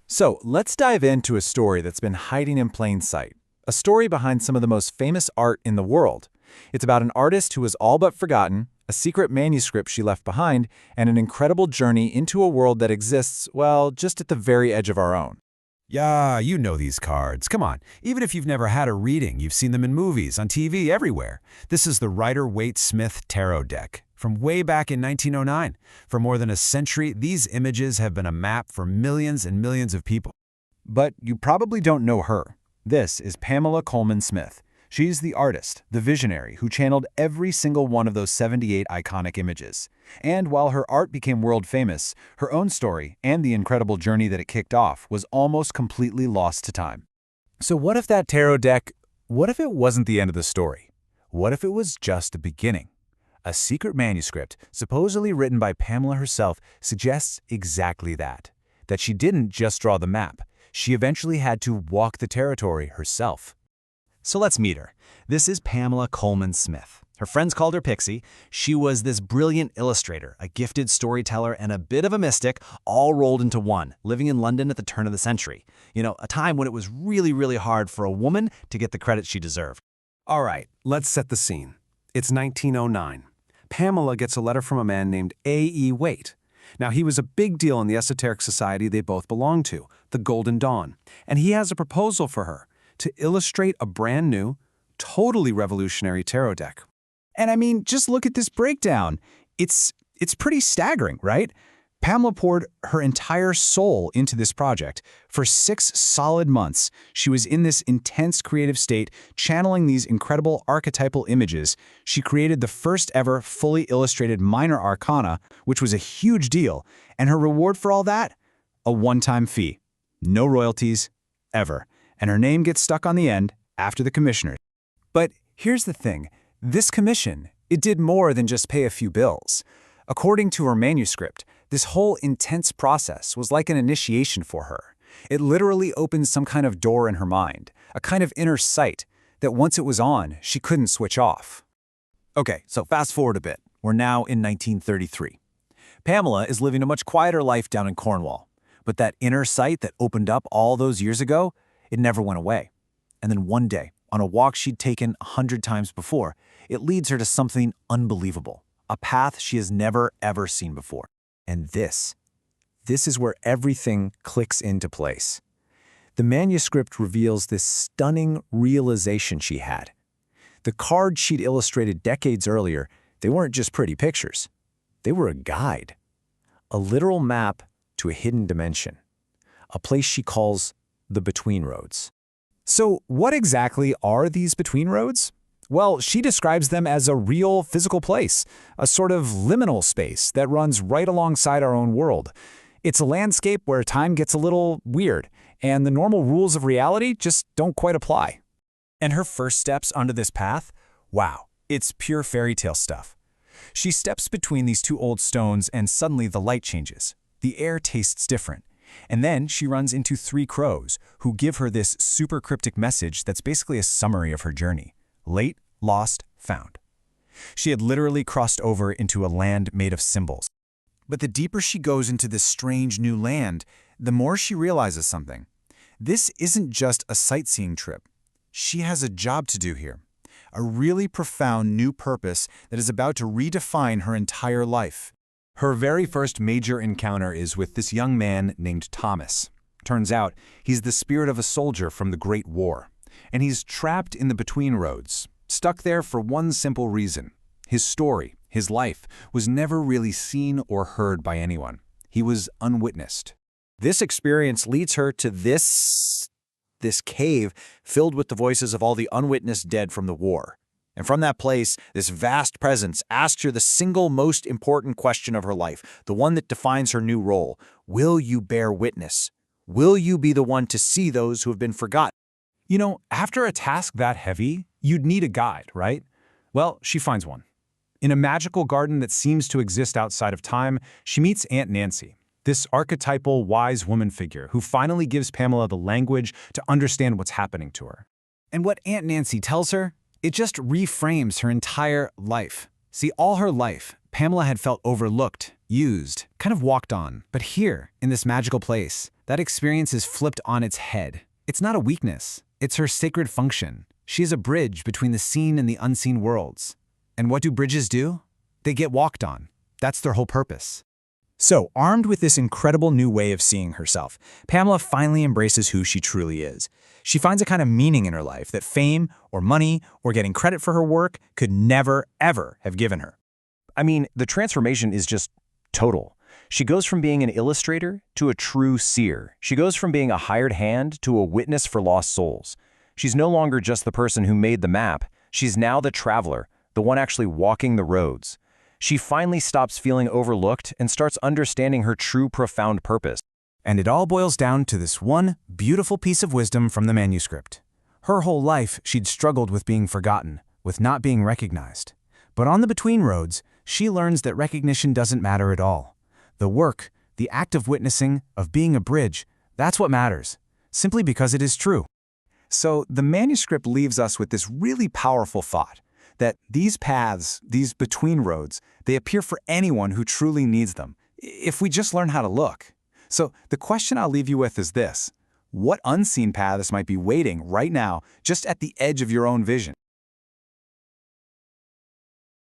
So let's dive into a story that's been hiding in plain sight. A story behind some of the most famous art in the world. It's about an artist who was all but forgotten, a secret manuscript she left behind, and an incredible journey into a world that exists, well, just at the very edge of our own. Yeah, you know these cards. Come on. Even if you've never had a reading, you've seen them in movies, on TV, everywhere. This is the Rider-Waite-Smith Tarot deck. From way back in 1909. For more than a century, these images have been a map for millions and millions of people. But you probably don't know her. This is Pamela Colman Smith. She's the artist, the visionary, who channeled every single one of those 78 iconic images. And while her art became world famous, her own story and the incredible journey that it kicked off was almost completely lost to time. So what if that tarot deck, what if it wasn't the end of the story? What if it was just the beginning? A secret manuscript, supposedly written by Pamela herself, suggests exactly that she didn't just draw the map. She eventually had to walk the territory herself. So let's meet her. This is Pamela Colman Smith. Her friends called her Pixie. She was this brilliant illustrator, a gifted storyteller, and a bit of a mystic, all rolled into one, living in London at the turn of the century. You know, a time when it was really, really hard for a woman to get the credit she deserved. All right, let's set the scene. It's 1909. Pamela gets a letter from a man named A.E. Waite. Now, he was a big deal in the esoteric society they both belonged to, the Golden Dawn, and he has a proposal for her to illustrate a brand new, totally revolutionary tarot deck. And I mean, just look at this breakdown. It's pretty staggering, right? Pamela poured her entire soul into this project. For 6 solid months, she was in this intense creative state, channeling these incredible archetypal images. She created the first ever fully illustrated minor arcana, which was a huge deal. And her reward for all that? A one-time fee. No royalties, ever. And her name gets stuck on the end after the commissioners. But here's the thing. This commission, it did more than just pay a few bills. According to her manuscript, this whole intense process was like an initiation for her. It literally opened some kind of door in her mind, a kind of inner sight that once it was on, she couldn't switch off. Okay, so fast forward a bit. We're now in 1933. Pamela is living a much quieter life down in Cornwall. But that inner sight that opened up all those years ago, it never went away. And then one day, on a walk she'd taken 100 times before, it leads her to something unbelievable, a path she has never ever seen before. And this is where everything clicks into place. The manuscript reveals this stunning realization she had. The cards she'd illustrated decades earlier, they weren't just pretty pictures. They were a guide, a literal map to a hidden dimension, a place she calls the Between Roads. So what exactly are these between roads? Well, she describes them as a real physical place, a sort of liminal space that runs right alongside our own world. It's a landscape where time gets a little weird, and the normal rules of reality just don't quite apply. And her first steps onto this path? Wow, it's pure fairy tale stuff. She steps between these 2 old stones and suddenly the light changes. The air tastes different. And then she runs into 3 crows who give her this super cryptic message that's basically a summary of her journey. Late, lost, found. She had literally crossed over into a land made of symbols. But the deeper she goes into this strange new land, the more she realizes something. This isn't just a sightseeing trip. She has a job to do here. A really profound new purpose that is about to redefine her entire life. Her very first major encounter is with this young man named Thomas. Turns out, he's the spirit of a soldier from the Great War. And he's trapped in the Between Roads, stuck there for one simple reason. His story, his life, was never really seen or heard by anyone. He was unwitnessed. This experience leads her to this cave filled with the voices of all the unwitnessed dead from the war. And from that place, this vast presence asks her the single most important question of her life, the one that defines her new role. Will you bear witness? Will you be the one to see those who have been forgotten? You know, after a task that heavy, you'd need a guide, right? Well, she finds one. In a magical garden that seems to exist outside of time, she meets Aunt Nancy, this archetypal wise woman figure who finally gives Pamela the language to understand what's happening to her. And what Aunt Nancy tells her, it just reframes her entire life. See, all her life, Pamela had felt overlooked, used, kind of walked on. But here, in this magical place, that experience is flipped on its head. It's not a weakness. It's her sacred function. She is a bridge between the seen and the unseen worlds. And what do bridges do? They get walked on. That's their whole purpose. So, armed with this incredible new way of seeing herself, Pamela finally embraces who she truly is. She finds a kind of meaning in her life that fame or money or getting credit for her work could never, ever have given her. I mean, the transformation is just total. She goes from being an illustrator to a true seer. She goes from being a hired hand to a witness for lost souls. She's no longer just the person who made the map. She's now the traveler, the one actually walking the roads. She finally stops feeling overlooked and starts understanding her true profound purpose. And it all boils down to this one beautiful piece of wisdom from the manuscript. Her whole life, she'd struggled with being forgotten, with not being recognized. But on the between roads, she learns that recognition doesn't matter at all. The work, the act of witnessing, of being a bridge, that's what matters, simply because it is true. So the manuscript leaves us with this really powerful thought, that these paths, these between roads, they appear for anyone who truly needs them, if we just learn how to look. So the question I'll leave you with is this: what unseen paths might be waiting right now just at the edge of your own vision?